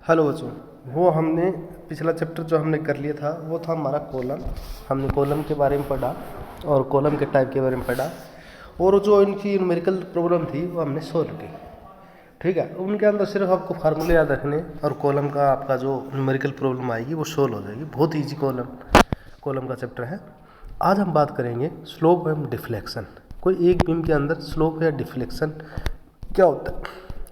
Hello बच्चों, वो हमने पिछला चैप्टर जो हमने कर लिया था वो था हमारा कॉलम। हमने कॉलम के बारे में पढ़ा और कॉलम के टाइप के बारे में पढ़ा और जो इनकी न्यूमेरिकल प्रॉब्लम थी वो हमने सोल्व की। ठीक है, उनके अंदर सिर्फ आपको फार्मूले याद रखने और कॉलम का आपका जो न्यूमेरिकल प्रॉब्लम आएगी वो सोल्व हो जाएगी। बहुत ईजी कॉलम का चैप्टर है। आज हम बात करेंगे स्लोप एंड डिफ्लेक्शन। कोई एक बीम के अंदर स्लोप या डिफ्लेक्शन क्या होता है।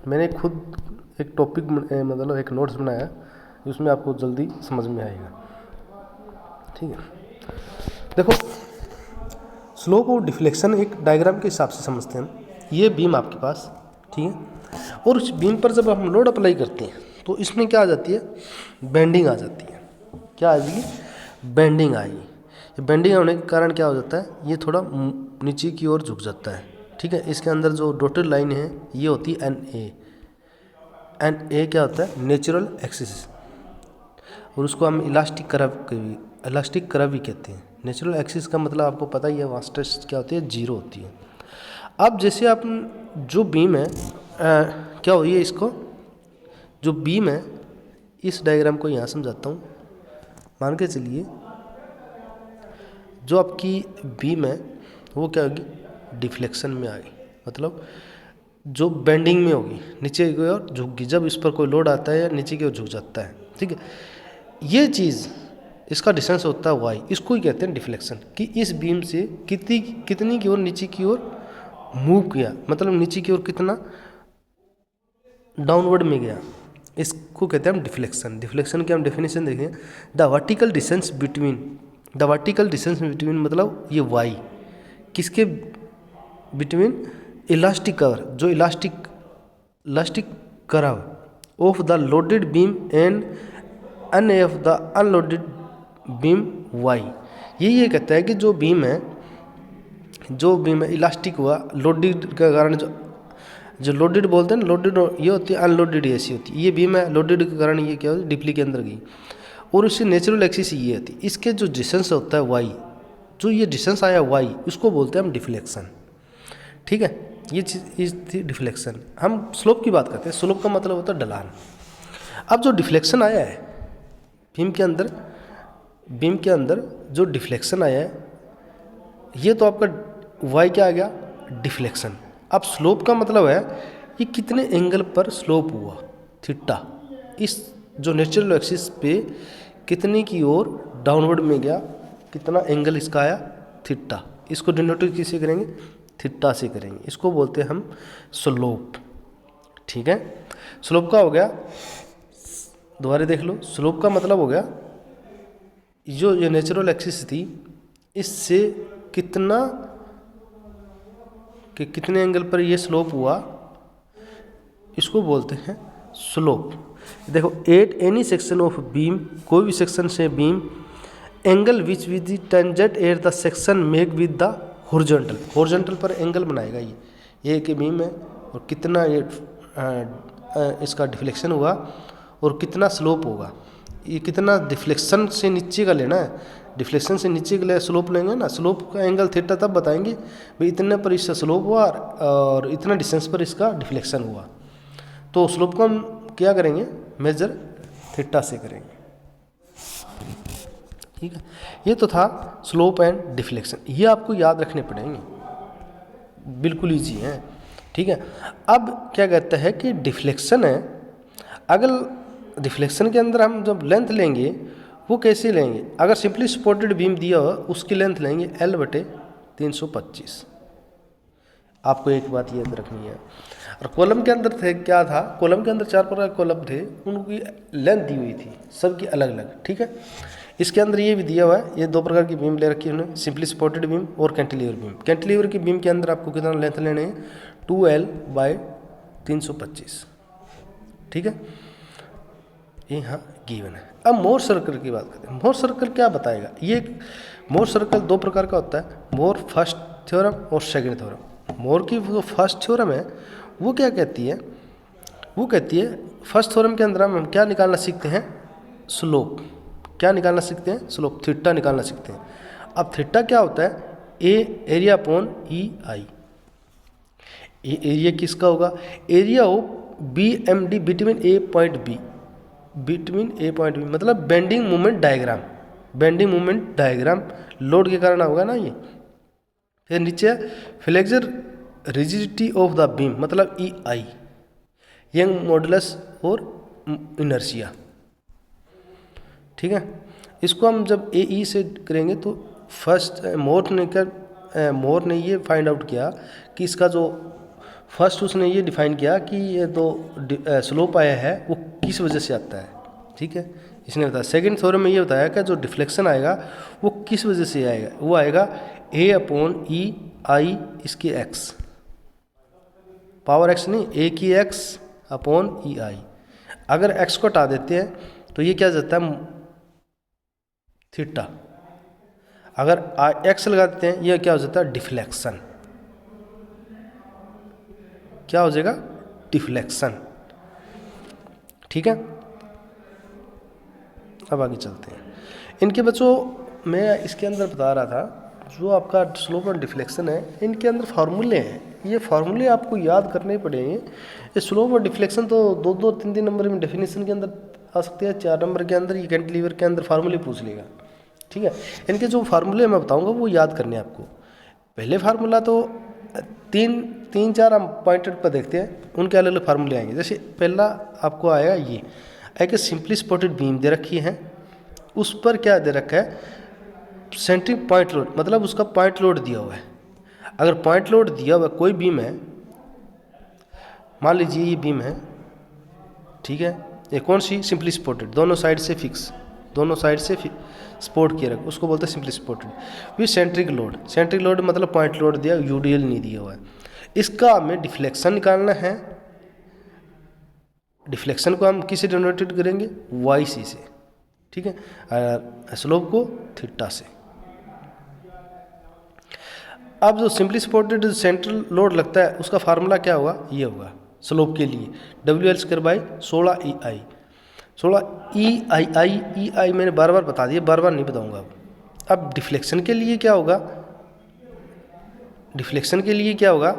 मैंने खुद एक टॉपिक मतलब एक नोट्स बनाया जिसमें आपको जल्दी समझ में आएगा। ठीक है, देखो स्लोप और डिफ्लेक्शन एक डायग्राम के हिसाब से समझते हैं। ये बीम आपके पास, ठीक है, और उस बीम पर जब हम लोड अप्लाई करते हैं तो इसमें क्या आ जाती है, बेंडिंग आ जाती है। क्या आ जाएगी, बेंडिंग आएगी। बेंडिंग होने के कारण क्या हो जाता है, ये थोड़ा नीचे की ओर झुक जाता है। ठीक है, इसके अंदर जो डॉटेड लाइन है ये होती है एन ए क्या होता है, नेचुरल एक्सिस, और उसको हम इलास्टिक कर्व भी कहते हैं। नेचुरल एक्सिस का मतलब आपको पता ही है, वहाँ स्ट्रेस क्या होती है, जीरो होती है। अब जैसे आप जो बीम है क्या हुई है, इसको जो बीम है इस डायग्राम को यहाँ समझाता हूँ। मान के चलिए जो आपकी बीम है वो क्या होगी, डिफ्लेक्शन में आ गई, मतलब जो बेंडिंग में होगी, नीचे की ओर झुकगी। जब इस पर कोई लोड आता है या नीचे की ओर झुक जाता है, ठीक है, ये चीज़ इसका डिस्टेंस होता है y। इसको ही कहते हैं डिफ्लेक्शन, कि इस बीम से कितनी की ओर नीचे की ओर मूव किया, मतलब नीचे की ओर कितना डाउनवर्ड में गया, इसको कहते हैं हम डिफ्लेक्शन। डिफ्लेक्शन की हम डेफिनेशन देखें, द वर्टिकल डिस्टेंस बिटवीन मतलब ये y किसके बिटवीन, इलास्टिक कवर, जो elastic curve of the loaded beam and an of the unloaded beam y। ये कहता है कि जो बीम है इलास्टिक हुआ, लोडेड के कारण जो लोडेड बोलते हैं ना, लोडेड ये होती है, अनलोडेड ऐसी होती है। ये बीम है, लोडेड के कारण ये क्या होती है, डिप्ली के अंदर गई, और उससे नेचुरल एक्सिस ये होती है। इसके जो डिस्टेंस होता है y, जो ये डिस्टेंस आया y, उसको बोलते हैं हम डिफ्लेक्शन। ठीक है, ये चीज़ थी डिफ्लेक्शन। हम स्लोप की बात करते हैं। स्लोप का मतलब होता है ढलान। अब जो डिफ्लेक्शन आया है बीम के अंदर जो डिफ्लेक्शन आया है, ये तो आपका y क्या आ गया, डिफ्लेक्शन। अब स्लोप का मतलब है कि कितने एंगल पर स्लोप हुआ, थीटा, इस जो नेचुरल एक्सिस पे कितने की ओर डाउनवर्ड में गया, कितना एंगल इसका आया, थीटा। इसको डिनोट किससे करेंगे, थीटा से करेंगे। इसको बोलते हैं हम स्लोप। ठीक है, स्लोप का हो गया, दोबारा देख लो, स्लोप का मतलब हो गया जो ये नेचुरल एक्सिस थी इससे कितने एंगल पर ये स्लोप हुआ, इसको बोलते हैं स्लोप। देखो, at any section of beam, कोई भी सेक्शन से beam, angle which with the tangent at the section make with the horizontal पर एंगल बनाएगा। ये कि बीम है और कितना ये इसका डिफ्लेक्शन हुआ और कितना स्लोप होगा, ये कितना डिफ्लेक्शन से नीचे का लेना है। डिफ्लेक्शन से नीचे के लिए स्लोप लेंगे ना, स्लोप का एंगल थीटा तब बताएंगे भाई इतने पर इसका स्लोप हुआ और इतना डिस्टेंस पर इसका डिफ्लेक्शन हुआ। तो स्लोप को हम क्या करेंगे, मेजर थीटा से करेंगे। ठीक है, ये तो था स्लोप एंड डिफ्लेक्शन। ये आपको याद रखने पड़ेंगे, बिल्कुल ईजी है। ठीक है, अब क्या कहता है कि डिफ्लेक्शन है, अगर डिफ्लेक्शन के अंदर हम जब लेंथ लेंगे वो कैसे लेंगे, अगर सिंपली सपोर्टेड बीम दिया हो उसकी लेंथ लेंगे L/325। आपको एक बात याद रखनी है। और कॉलम के अंदर थे क्या था, कॉलम के अंदर 4 प्रकार के कॉलम थे, उनकी लेंथ दी हुई थी सबकी अलग अलग। ठीक है, इसके अंदर ये भी दिया हुआ है, ये 2 प्रकार की बीम ले रखी है उन्होंने, सिंपली सपोर्टेड बीम और कैंटिलीवर बीम। कैंटिलीवर की बीम के अंदर आपको कितना लेंथ लेने हैं, 2L/325। ठीक है, ये यहाँ गिवन है। अब मोर सर्कल की बात करते हैं। मोर सर्कल क्या बताएगा, ये मोर सर्कल 2 प्रकार का होता है, मोर फर्स्ट थ्योरम और सेकंड थ्योरम। मोर की जो फर्स्ट थ्योरम है वो क्या कहती है, वो कहती है फर्स्ट थ्योरम के अंदर हम क्या निकालना सीखते हैं, स्लोप। क्या निकालना सीखते हैं, स्लोप, थीटा निकालना सीखते हैं। अब थीटा क्या होता है, a area upon EI। Area किसका होगा, area of BMD between A point B। Between A point B, मतलब bending moment diagram, bending moment diagram load के कारण होगा ना ये। फिर नीचे flexure rigidity of the beam, मतलब ई आई, यंग मॉडुलस और इनर्शिया। ठीक है, इसको हम जब ए ई से करेंगे तो फर्स्ट मोर ने ये फाइंड आउट किया कि इसका जो फर्स्ट उसने ये डिफाइन किया कि ये जो स्लोप आया है वो किस वजह से आता है। ठीक है, इसने बताया। सेकंड थ्योरम में ये बताया कि जो डिफ्लेक्शन आएगा वो किस वजह से आएगा, वो आएगा ए अपॉन ई आई इसकी एक्स, पावर एक्स नहीं, ए की एक्स अपॉन ई आई। अगर एक्स को हटा देते हैं तो ये क्या जाता है थीटा, अगर एक्स लगा देते हैं ये क्या हो जाता है डिफ्लेक्शन, क्या हो जाएगा डिफ्लेक्शन। ठीक है, अब आगे चलते हैं। इनके बच्चों मैं इसके अंदर बता रहा था जो आपका स्लोप और डिफ्लेक्शन है, इनके अंदर फार्मूले हैं, ये फार्मूले आपको याद करने पड़ेंगे। ये स्लोप और डिफ्लेक्शन तो 2-2, 3-3 नंबर में डेफिनेशन के अंदर आ सकते हैं, 4 नंबर के अंदर ये कैंटिलीवर के अंदर फार्मूले पूछ लेगा। ठीक है, इनके जो फार्मूले मैं बताऊंगा वो याद करने आपको। पहले फार्मूला तो तीन चार हम पॉइंटेड पर देखते हैं, उनके अलग अलग फार्मूले आएंगे। जैसे पहला आपको आएगा ये एक सिंपली स्पॉटेड बीम दे रखी है, उस पर क्या दे रखा है सेंट्रिक पॉइंट लोड, मतलब उसका पॉइंट लोड दिया हुआ है। अगर पॉइंट लोड दिया हुआ कोई बीम है, मान लीजिए ये बीम है, ठीक है, ये कौन सी सिंपली स्पॉटेड, दोनों साइड से फिक्स, दोनों साइड से सपोर्ट किया रखा, उसको बोलते हैं simply spotted with centric load. Centric load मतलब पॉइंट लोड दिया, यूडीएल नहीं दिया हुआ है। इसका हमें डिफ्लेक्शन निकालना है। डिफ्लेक्शन को हम किससे डिनोटेड करेंगे, वाई सी से। ठीक है, स्लोप को थीटा से। अब जो सिंपली सपोर्टेड सेंट्रल लोड लगता है उसका फार्मूला क्या होगा, ये होगा स्लोप के लिए WL² 16 EI, 16 EI मैंने बार बार बता दिया, बार बार नहीं बताऊंगा। अब डिफ्लेक्शन के लिए क्या होगा, डिफ्लेक्शन के लिए क्या होगा,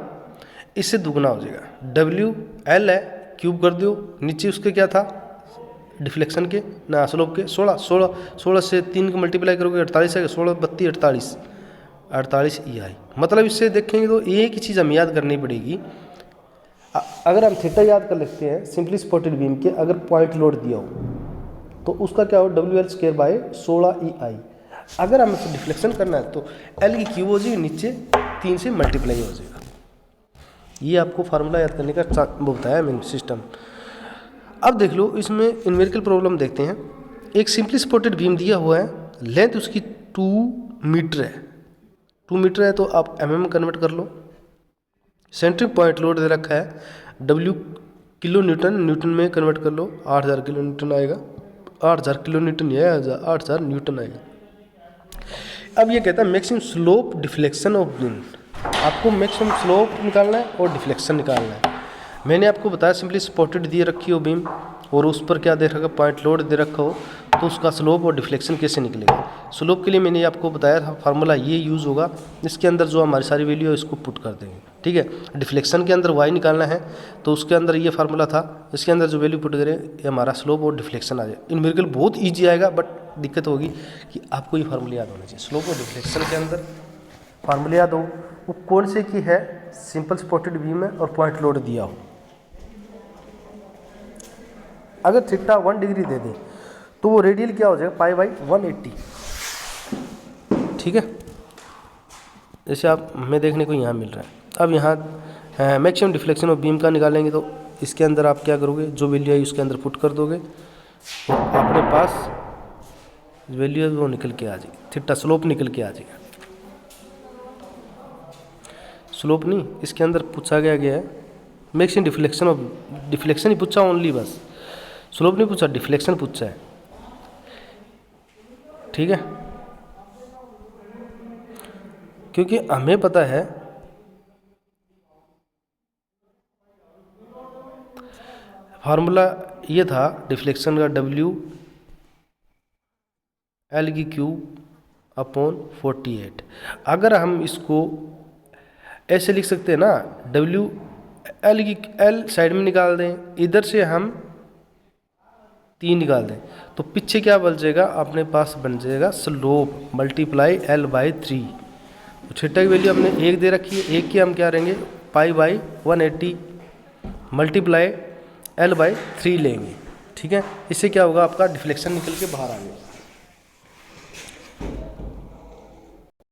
इससे दुगना हो जाएगा। WL है, क्यूब कर दो, नीचे उसके क्या था डिफ्लेक्शन के ना स्लोप के 16 से 3 को मल्टीप्लाई करोगे 48 है, 16 32 48 EI। मतलब इससे देखेंगे तो एक ही चीज़ हमें याद करनी पड़ेगी। अगर हम थीटा याद कर लेते हैं सिंपली स्पॉटेड बीम के, अगर पॉइंट लोड दिया हो तो उसका क्या हो WL² 16 EI। अगर हमें डिफ्लेक्शन करना है तो L की क्यूब हो जाएगी, नीचे 3 से मल्टीप्लाई हो जाएगा। ये आपको फार्मूला याद करने का वो बताया मेन सिस्टम। अब देख लो इसमें न्यूमेरिकल प्रॉब्लम देखते हैं। एक सिंपली सपोर्टेड बीम दिया हुआ है, लेंथ उसकी 2 मीटर है, 2 मीटर है तो आप mm में कन्वर्ट कर लो। सेंट्रिक पॉइंट लोड दे रखा है W किलो न्यूटन, न्यूटन में कन्वर्ट कर लो, 8000 किलो न्यूटन आएगा, 8000 किलो न्यूटन ये 8000 न्यूटन आएगा। अब ये कहता है maximum slope deflection of beam, आपको मैक्सिमम स्लोप निकालना है और डिफ्लेक्शन निकालना है। मैंने आपको बताया सिंपली सपोर्टेड दिए रखी हो बीम और उस पर क्या दे रखा पॉइंट लोड दे रखा हो तो उसका स्लोप और डिफ्लेक्शन कैसे निकलेगा। स्लोप के लिए मैंने आपको बताया था फार्मूला ये यूज़ होगा, इसके अंदर जो हमारी सारी वैल्यू है इसको पुट कर देंगे। ठीक है, डिफ्लेक्शन के अंदर वाई निकालना है तो उसके अंदर ये फार्मूला था, इसके अंदर जो वैल्यू पुट करें ये हमारा स्लोप और डिफ्लेक्शन आ जाए। न्यूमेरिकल बहुत ईजी आएगा, बट दिक्कत होगी कि आपको ये फार्मूला याद होना चाहिए। स्लोप और डिफ्लेक्शन के अंदर फार्मूला याद हो, वो कौन से की है, सिंपल सपोर्टेड बीम है और पॉइंट लोड दिया हो। अगर थीटा 1 डिग्री दे दे तो वो रेडियल क्या हो जाएगा π/180। ठीक है, जैसे आप हमें देखने को यहाँ मिल रहा है। अब यहाँ मैक्सिमम डिफ्लेक्शन ऑफ बीम का निकालेंगे तो इसके अंदर आप क्या करोगे, जो वैल्यू है उसके अंदर पुट कर दोगे तो अपने पास वैल्यू है वो निकल के आ जाएगी, थीटा स्लोप निकल के आ जाएगा। स्लोप नहीं, इसके अंदर पूछा गया है मैक्सिमम डिफ्लेक्शन ऑफ, डिफ्लेक्शन ही पूछा ओनली, बस स्लोप नहीं पूछा, डिफ्लेक्शन पूछा है। ठीक है, क्योंकि हमें पता है फार्मूला ये था डिफ्लेक्शन का WL की क्यूब अपॉन 48। अगर हम इसको ऐसे लिख सकते हैं ना, WL की L साइड में निकाल दें, इधर से हम 3 निकाल दें तो पीछे क्या बन जाएगा, अपने पास बन जाएगा स्लोप मल्टीप्लाई L/3। तो थीटा की वैल्यू हमने 1 दे रखी है, 1 की हम क्या लेंगे π/180 मल्टीप्लाई L/3 लेंगे। ठीक है, इससे क्या होगा, आपका डिफ्लेक्शन निकल के बाहर आ गया।